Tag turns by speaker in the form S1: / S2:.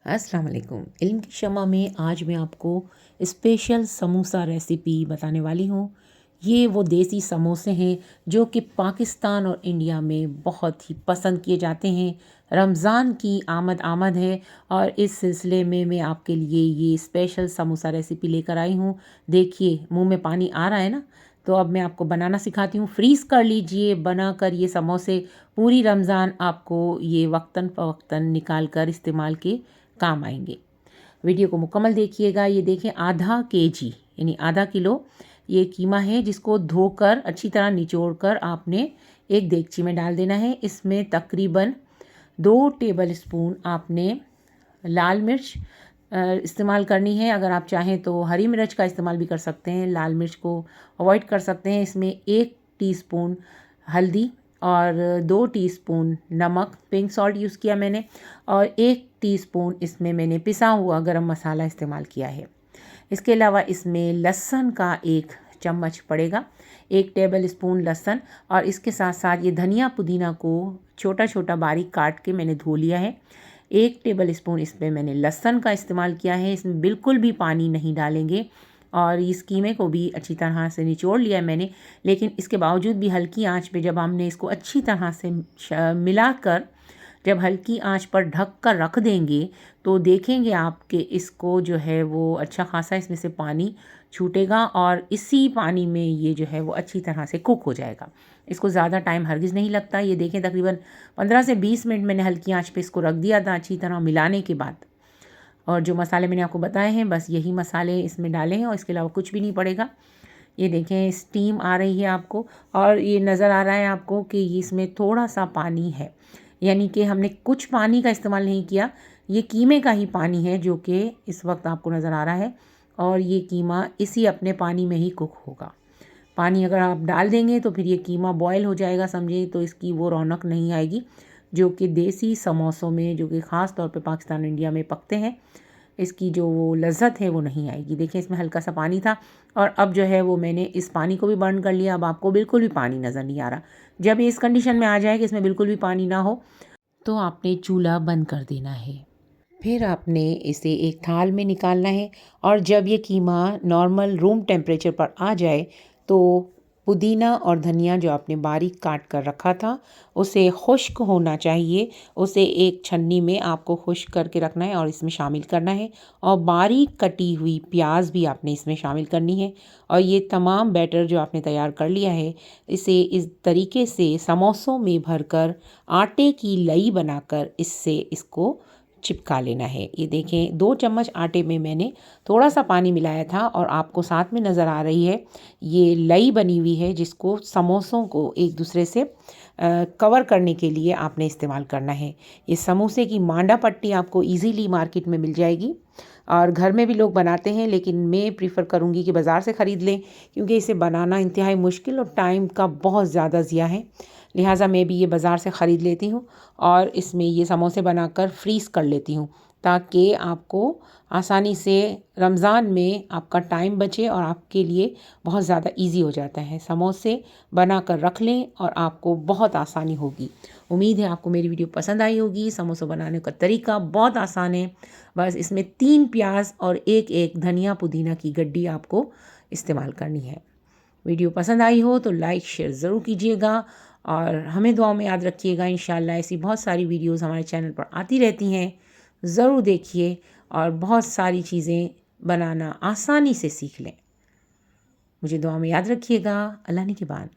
S1: अस्सलाम वालेकुम। इल्म की शमा में आज मैं आपको स्पेशल समोसा रेसिपी बताने वाली हूँ। ये वो देसी समोसे हैं जो कि पाकिस्तान और इंडिया में बहुत ही पसंद किए जाते हैं। रमज़ान की आमद है और इस सिलसिले में मैं आपके लिए ये स्पेशल समोसा रेसिपी लेकर आई हूँ। देखिए मुंह में पानी आ रहा है ना। तो अब मैं आपको बनाना सिखाती हूँ। फ्रीज़ कर लीजिए बनाकर ये समोसे। पूरी रमज़ान आपको ये वक्तन फ़वक्तन निकाल कर इस्तेमाल के काम आएंगे। वीडियो को मुकम्मल देखिएगा। ये देखें आधा केजी यानी आधा किलो ये कीमा है जिसको धोकर अच्छी तरह निचोड़ कर आपने एक देगची में डाल देना है। इसमें तकरीबन 2 टेबल स्पून आपने लाल मिर्च इस्तेमाल करनी है। अगर आप चाहें तो हरी मिर्च का इस्तेमाल भी कर सकते हैं, लाल मिर्च को अवॉइड कर सकते हैं। इसमें 1 टीस्पून हल्दी और 2 टीस्पून नमक, पिंक सॉल्ट यूज़ किया मैंने, और 1 टीस्पून इसमें मैंने पिसा हुआ गरम मसाला इस्तेमाल किया है। इसके अलावा इसमें लहसुन का 1 चम्मच पड़ेगा, 1 टेबल स्पून लहसुन, और इसके साथ साथ ये धनिया पुदीना को छोटा छोटा बारीक काट के मैंने धो लिया है। 1 टेबल स्पून इसमें मैंने लहसुन का इस्तेमाल किया है। इसमें बिल्कुल भी पानी नहीं डालेंगे और इस कीमे को भी अच्छी तरह से निचोड़ लिया है मैंने। लेकिन इसके बावजूद भी हल्की आंच पे जब हमने इसको अच्छी तरह से मिलाकर जब हल्की आंच पर ढक कर रख देंगे तो देखेंगे आप कि इसको जो है वो अच्छा खासा इसमें से पानी छूटेगा और इसी पानी में ये जो है वो अच्छी तरह से कुक हो जाएगा। इसको ज़्यादा टाइम हरगिज़ नहीं लगता। ये देखें तकरीबन 15 से 20 मिनट मैंने हल्की आंच पे इसको रख दिया था अच्छी तरह मिलाने के बाद। और जो मसाले मैंने आपको बताए हैं बस यही मसाले इसमें डाले हैं और इसके अलावा कुछ भी नहीं पड़ेगा। ये देखें स्टीम आ रही है आपको और ये नज़र आ रहा है आपको कि इसमें थोड़ा सा पानी है, यानी कि हमने कुछ पानी का इस्तेमाल नहीं किया। ये कीमे का ही पानी है जो कि इस वक्त आपको नज़र आ रहा है और ये कीमा इसी अपने पानी में ही कुक होगा। पानी अगर आप डाल देंगे तो फिर ये कीमा बॉयल हो जाएगा, समझिए, तो इसकी वो रौनक नहीं आएगी जो कि देसी समोसों में, जो कि ख़ास तौर पे पाकिस्तान और इंडिया में पकते हैं, इसकी जो वो लज़्ज़त है वो नहीं आएगी। देखिए इसमें हल्का सा पानी था और अब जो है वो मैंने इस पानी को भी बर्न कर लिया। अब आपको बिल्कुल भी पानी नज़र नहीं आ रहा। जब ये इस कंडीशन में आ जाए कि इसमें बिल्कुल भी पानी ना हो तो आपने चूल्हा बंद कर देना है। फिर आपने इसे एक थाल में निकालना है और जब ये कीमा नॉर्मल रूम टेम्परेचर पर आ जाए तो पुदीना और धनिया जो आपने बारीक काट कर रखा था उसे खुश्क होना चाहिए, उसे एक छन्नी में आपको खुश्क करके रखना है और इसमें शामिल करना है। और बारीक कटी हुई प्याज भी आपने इसमें शामिल करनी है। और ये तमाम बैटर जो आपने तैयार कर लिया है इसे इस तरीके से समोसों में भरकर आटे की लई बनाकर इससे इसको चिपका लेना है। ये देखें 2 चम्मच आटे में मैंने थोड़ा सा पानी मिलाया था और आपको साथ में नज़र आ रही है ये लई बनी हुई है जिसको समोसों को एक दूसरे से कवर करने के लिए आपने इस्तेमाल करना है। ये समोसे की मांडा पट्टी आपको इजीली मार्केट में मिल जाएगी और घर में भी लोग बनाते हैं, लेकिन मैं प्रीफर करूँगी कि बाज़ार से ख़रीद लें क्योंकि इसे बनाना इंतहाई मुश्किल और टाइम का बहुत ज़्यादा ज़िया है। लिहाजा मैं भी ये बाज़ार से ख़रीद लेती हूँ और इसमें ये समोसे बनाकर फ्रीज़ कर लेती हूँ ताकि आपको आसानी से रमज़ान में आपका टाइम बचे और आपके लिए बहुत ज़्यादा इजी हो जाता है। समोसे बना कर रख लें और आपको बहुत आसानी होगी। उम्मीद है आपको मेरी वीडियो पसंद आई होगी। समोसा बनाने का तरीका बहुत आसान है, बस इसमें 3 प्याज और एक धनिया पुदीना की गड्डी आपको इस्तेमाल करनी है। वीडियो पसंद आई हो तो लाइक शेयर ज़रूर कीजिएगा और हमें दुआओं में याद रखिएगा। इंशाल्लाह ऐसी बहुत सारी वीडियोस हमारे चैनल पर आती रहती हैं, ज़रूर देखिए और बहुत सारी चीज़ें बनाना आसानी से सीख लें। मुझे दुआ में याद रखिएगा। अल्लाह ने के बाद।